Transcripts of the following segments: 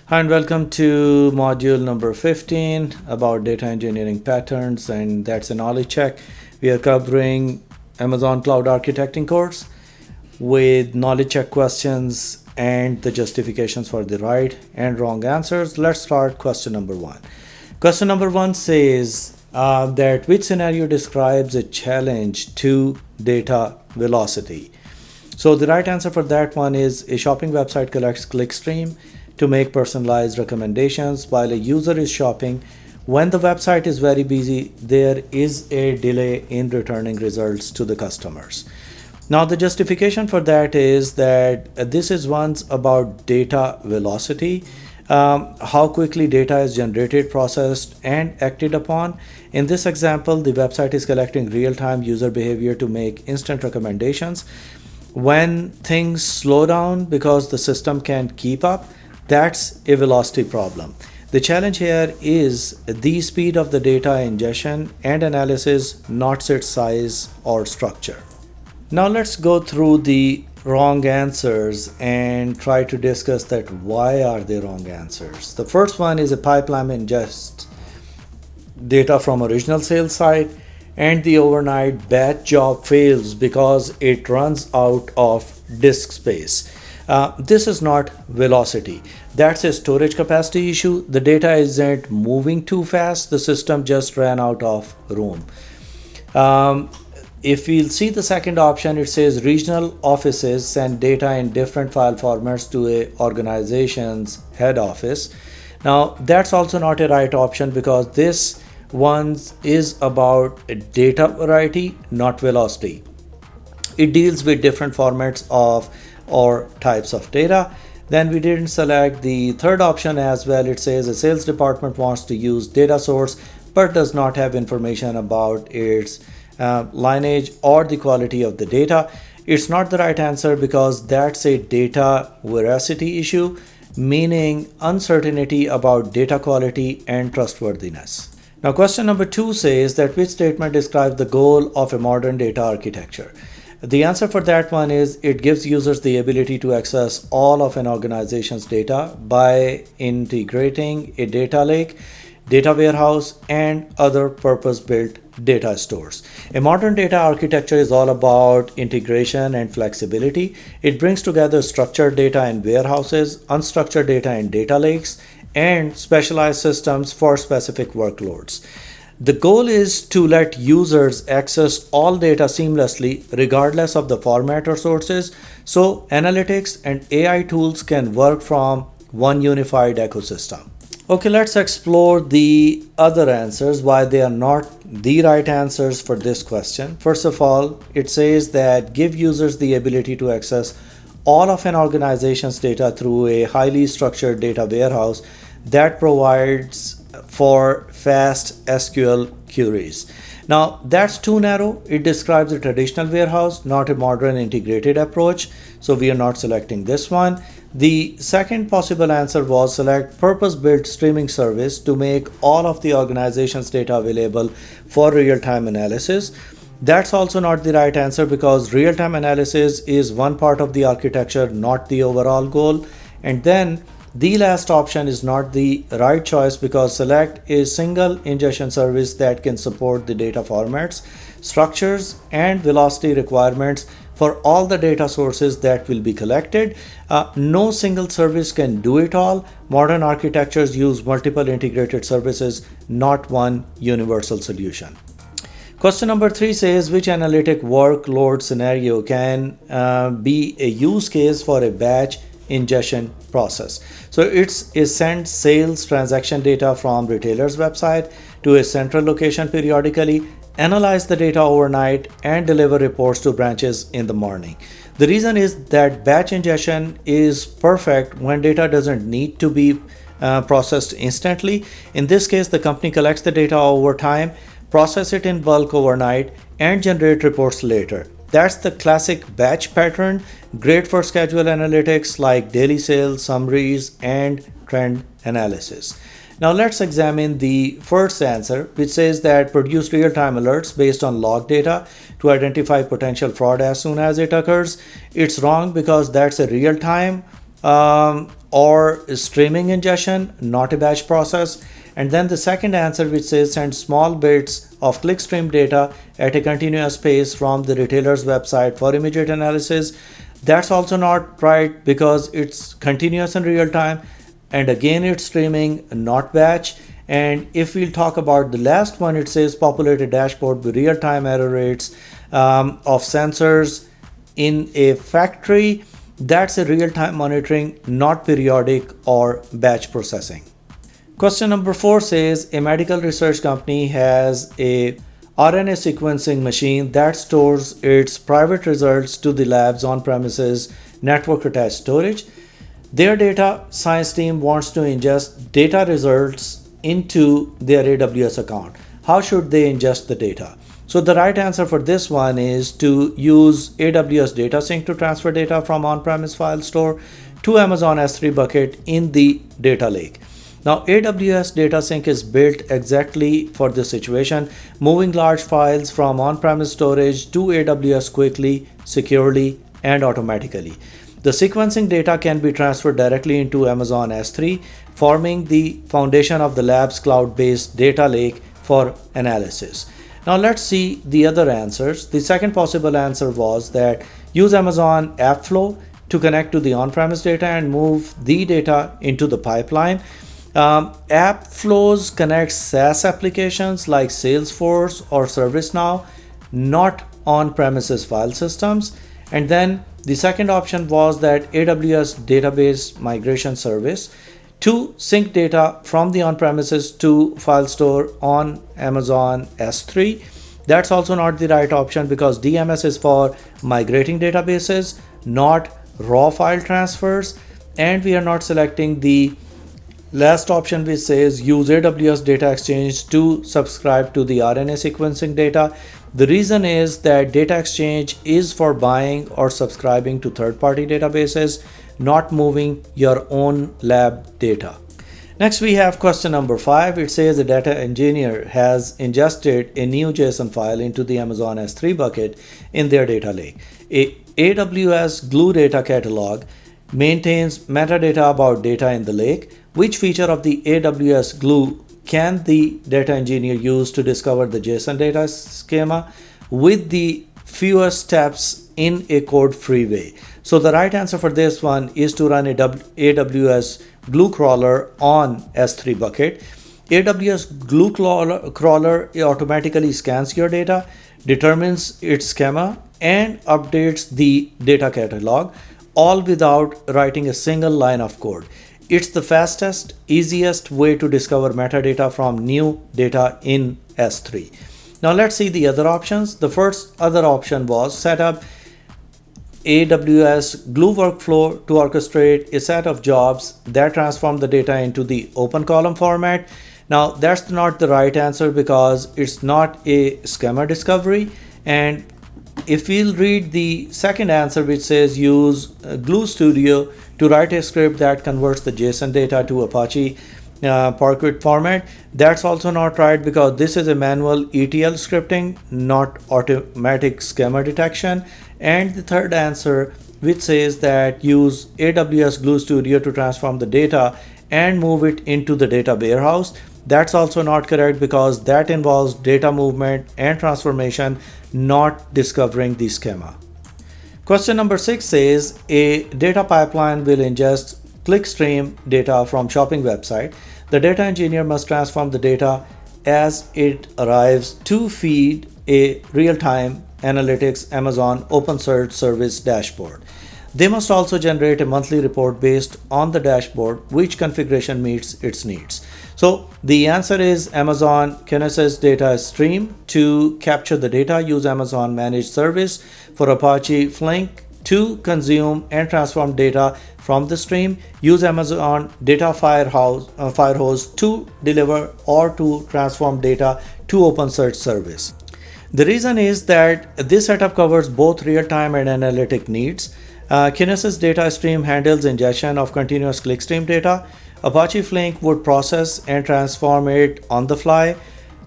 Hi and welcome to module number 15 about data engineering patterns, and that's a knowledge check. We are covering Amazon Cloud Architecting course with knowledge check questions and the justifications for the right and wrong answers. Let's start question number one. Question number one says that which scenario describes a challenge to data velocity? So the right answer for that one is a shopping website collects clickstream to make personalized recommendations while a user is shopping. When the website is very busy, there is a delay in returning results to the customers. Now the justification for that is that this is once about data velocity, how quickly data is generated, processed, and acted upon. In this example, the website is collecting real-time user behavior to make instant recommendations. When things slow down because the system can't keep up, that's a velocity problem. The challenge here is the speed of the data ingestion and analysis, not its size or structure. Now let's go through the wrong answers and try to discuss that why are they wrong answers. The first one is a pipeline ingests data from original sales site and the overnight batch job fails because it runs out of disk space. This is not velocity. That's a storage capacity issue. The data isn't moving too fast. The system just ran out of room. If we'll see the second option, it says regional offices send data in different file formats to a organization's head office. Now that's also not a right option because this one is about data variety, not velocity. It deals with different formats of or types of data. Then we didn't select the third option as well. It says a sales department wants to use data source but does not have information about its lineage or the quality of the data. It's not the right answer because that's a data veracity issue, meaning uncertainty about data quality and trustworthiness. Now question number two says that which statement describes the goal of a modern data architecture? The answer for that one is it gives users the ability to access all of an organization's data by integrating a data lake, data warehouse, and other purpose-built data stores. A modern data architecture is all about integration and flexibility. It brings together structured data in warehouses, unstructured data in data lakes, and specialized systems for specific workloads. The goal is to let users access all data seamlessly regardless of the format or sources, so analytics and AI tools can work from one unified ecosystem. Okay, let's explore the other answers, why they are not the right answers for this question. First of all, it says that give users the ability to access all of an organization's data through a highly structured data warehouse that provides for fast SQL queries. Now that's too narrow. It describes a traditional warehouse, not a modern integrated approach. So we are not selecting this one. The second possible answer was select purpose-built streaming service to make all of the organization's data available for real-time analysis. That's also not the right answer because real-time analysis is one part of the architecture, not the overall goal. And then the last option is not the right choice because select a single ingestion service that can support the data formats, structures, and velocity requirements for all the data sources that will be collected. No single service can do it all. Modern architectures use multiple integrated services, not one universal solution. Question number three says which analytic workload scenario can be a use case for a batch ingestion process. So it's a send sales transaction data from retailer's website to a central location periodically, analyze the data overnight, and deliver reports to branches in the morning. The reason is that batch ingestion is perfect when data doesn't need to be processed instantly. In this case, the company collects the data over time, process it in bulk overnight, and generate reports later. That's the classic batch pattern, great for schedule analytics like daily sales, summaries, and trend analysis. Now let's examine the first answer, which says that produce real-time alerts based on log data to identify potential fraud as soon as it occurs. It's wrong because that's a real-time or streaming ingestion, not a batch process. And then the second answer, which says send small bits of clickstream data at a continuous pace from the retailer's website for immediate analysis. That's also not right because it's continuous in real time. And again, it's streaming, not batch. And if we'll talk about the last one, it says populate a dashboard with real-time error rates of sensors in a factory. That's a real-time monitoring, not periodic or batch processing. Question number 4 says a medical research company has a RNA sequencing machine that stores its private results to the lab's on-premises network attached storage. Their data science team wants to ingest data results into their AWS account. How should they ingest the data? So the right answer for this one is to use AWS Data Sync to transfer data from on-premise file store to Amazon S3 bucket in the data lake. Now, AWS Data Sync is built exactly for this situation, moving large files from on-premise storage to AWS quickly, securely, and automatically. The sequencing data can be transferred directly into Amazon S3, forming the foundation of the lab's cloud-based data lake for analysis. Now let's see the other answers. The second possible answer was that use Amazon AppFlow to connect to the on-premise data and move the data into the pipeline. AppFlows connects SaaS applications like Salesforce or ServiceNow, not on-premises file systems. And then the second option was that AWS Database Migration Service to sync data from the on-premises to file store on Amazon S3. That's also not the right option because DMS is for migrating databases, not raw file transfers. And we are not selecting the last option, which says use AWS Data Exchange to subscribe to the RNA sequencing data. The reason is that Data Exchange is for buying or subscribing to third-party databases, not moving your own lab data. Next, we have question number 5. It says a data engineer has ingested a new JSON file into the Amazon S3 bucket in their data lake. A AWS Glue data catalog maintains metadata about data in the lake. Which feature of the AWS Glue can the data engineer use to discover the JSON data schema with the fewest steps in a code-free way? So the right answer for this one is to run a AWS Glue crawler on S3 bucket. AWS Glue crawler automatically scans your data, determines its schema, and updates the data catalog, all without writing a single line of code. It's the fastest, easiest way to discover metadata from new data in S3. Now let's see the other options. The first other option was set up AWS Glue workflow to orchestrate a set of jobs that transform the data into the open column format. Now that's not the right answer because it's not a schema discovery. And if we'll read the second answer, which says use Glue Studio to write a script that converts the JSON data to Apache Parquet format, that's also not right because this is a manual ETL scripting, not automatic schema detection. And the third answer, which says that use AWS Glue Studio to transform the data and move it into the data warehouse, that's also not correct because that involves data movement and transformation, not discovering the schema. Question number 6 says a data pipeline will ingest clickstream data from shopping website. The data engineer must transform the data as it arrives to feed a real-time analytics Amazon OpenSearch service dashboard. They must also generate a monthly report based on the dashboard, which configuration meets its needs. So the answer is Amazon Kinesis data stream. To capture the data, use Amazon managed service for Apache Flink to consume and transform data from the stream. Use Amazon data firehose to deliver or to transform data to OpenSearch service. The reason is that this setup covers both real-time and analytic needs. Kinesis data stream handles ingestion of continuous clickstream data. Apache Flink would process and transform it on the fly.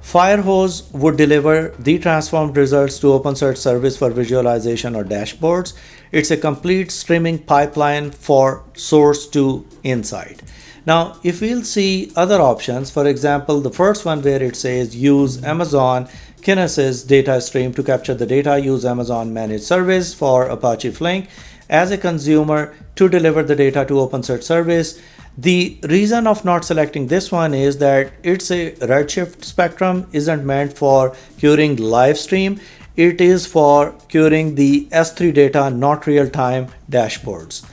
Firehose would deliver the transformed results to OpenSearch service for visualization or dashboards. It's a complete streaming pipeline for source to insight. Now, if we'll see other options, for example, the first one where it says use Amazon Kinesis data stream to capture the data, use Amazon managed service for Apache Flink as a consumer to deliver the data to OpenSearch service. The reason of not selecting this one is that it's a Redshift spectrum, isn't meant for querying live stream. It is for querying the S3 data, not real-time dashboards.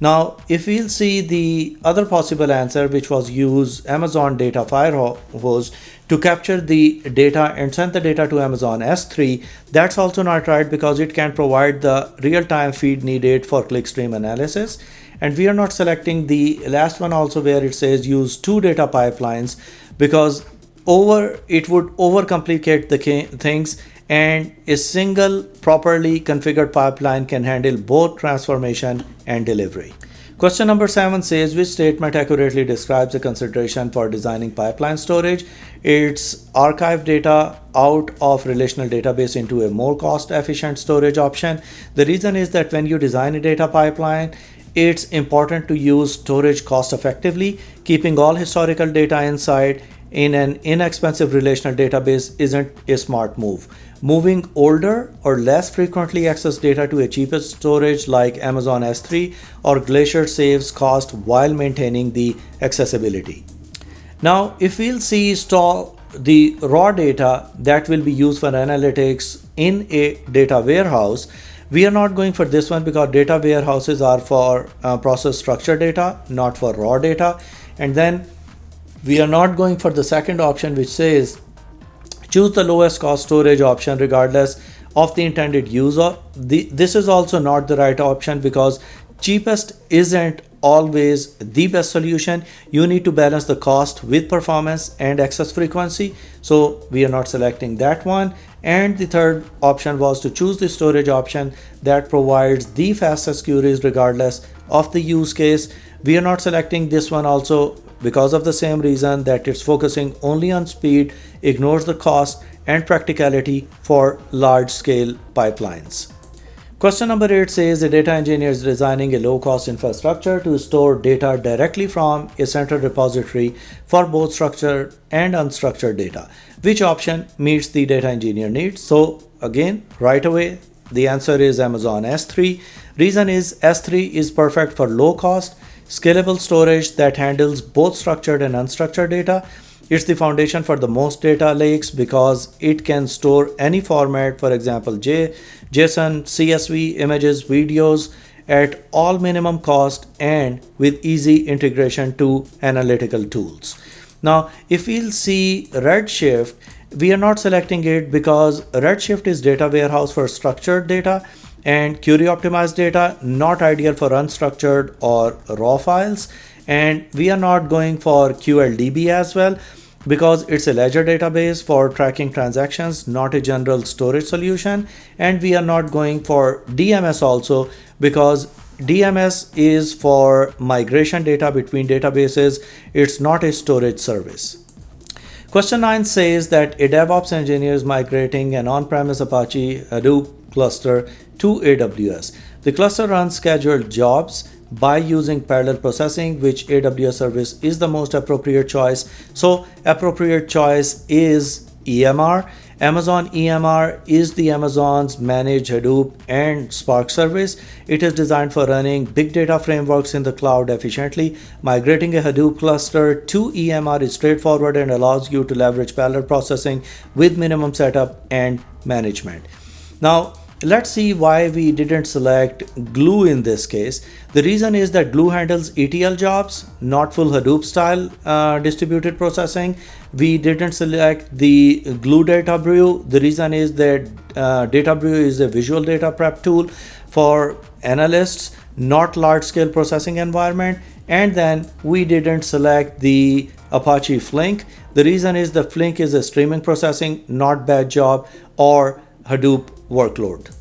Now, if we'll see the other possible answer, which was use Amazon Data Firehose to capture the data and send the data to Amazon S3, that's also not right because it can provide the real-time feed needed for clickstream analysis. And we are not selecting the last one also where it says use two data pipelines because it would overcomplicate the things, and a single properly configured pipeline can handle both transformation and delivery. Question number 7 says which statement accurately describes the consideration for designing pipeline storage? It's archive data out of relational database into a more cost efficient storage option. The reason is that when you design a data pipeline, it's important to use storage cost effectively. Keeping all historical data inside in an inexpensive relational database isn't a smart move. Moving older or less frequently accessed data to a cheaper storage like Amazon S3 or Glacier saves cost while maintaining the accessibility. Now, if we'll see store the raw data that will be used for analytics in a data warehouse, we are not going for this one because data warehouses are for process structured data, not for raw data. And then we are not going for the second option, which says choose the lowest cost storage option regardless of the intended use of this is also not the right option because cheapest isn't always the best solution. You need to balance the cost with performance and access frequency. So we are not selecting that one. And the third option was to choose the storage option that provides the fastest queries regardless of the use case. We are not selecting this one also because of the same reason that it's focusing only on speed, ignores the cost and practicality for large scale pipelines. Question number 8 says a data engineer is designing a low-cost infrastructure to store data directly from a central repository for both structured and unstructured data. Which option meets the data engineer needs? So again, right away, the answer is Amazon S3. Reason is S3 is perfect for low-cost, scalable storage that handles both structured and unstructured data. It's the foundation for the most data lakes because it can store any format, for example, JSON, CSV, images, videos at all minimum cost and with easy integration to analytical tools. Now, if we'll see Redshift, we are not selecting it because Redshift is data warehouse for structured data and query optimized data, not ideal for unstructured or raw files. And we are not going for QLDB as well because it's a ledger database for tracking transactions, not a general storage solution. And we are not going for DMS also because DMS is for migration data between databases. It's not a storage service. Question 9 says that a DevOps engineer is migrating an on-premise Apache Hadoop cluster to AWS. The cluster runs scheduled jobs by using parallel processing, which AWS service is the most appropriate choice. So appropriate choice is EMR. Amazon EMR is the Amazon's managed Hadoop and Spark service. It is designed for running big data frameworks in the cloud efficiently. Migrating a Hadoop cluster to EMR is straightforward and allows you to leverage parallel processing with minimum setup and management. Now, let's see why we didn't select Glue in this case. The reason is that Glue handles ETL jobs, not full Hadoop style distributed processing. We didn't select the Glue Data Brew. The reason is that Data Brew is a visual data prep tool for analysts, not large scale processing environment. And then we didn't select the Apache Flink. The reason is the Flink is a streaming processing, not batch job or Hadoop workload.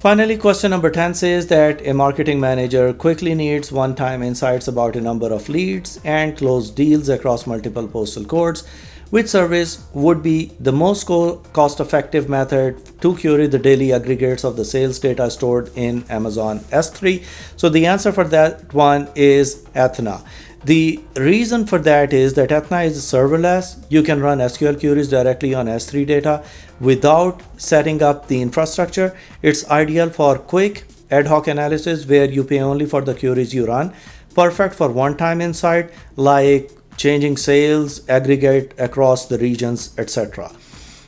Finally, question number 10 says that a marketing manager quickly needs one-time insights about a number of leads and closed deals across multiple postal codes. Which service would be the most cost-effective method to query the daily aggregates of the sales data stored in Amazon S3? So the answer for that one is Athena. The reason for that is that Athena is serverless. You can run SQL queries directly on S3 data without setting up the infrastructure. It's ideal for quick ad hoc analysis where you pay only for the queries you run. Perfect for one-time insight like changing sales, aggregate across the regions, etc.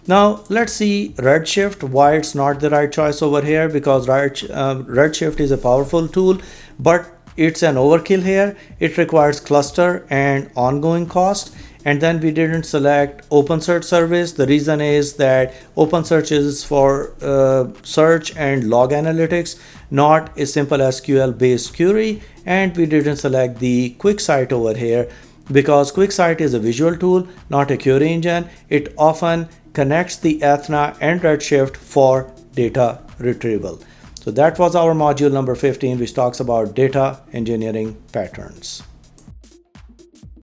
Now let's see Redshift, why it's not the right choice over here, because Redshift is a powerful tool, but it's an overkill here. It requires cluster and ongoing cost. And then we didn't select OpenSearch service. The reason is that OpenSearch is for search and log analytics, not a simple SQL based query. And we didn't select the QuickSight over here because QuickSight is a visual tool, not a query engine. It often connects the Athena and Redshift for data retrieval. So that was our module number 15, which talks about data engineering patterns.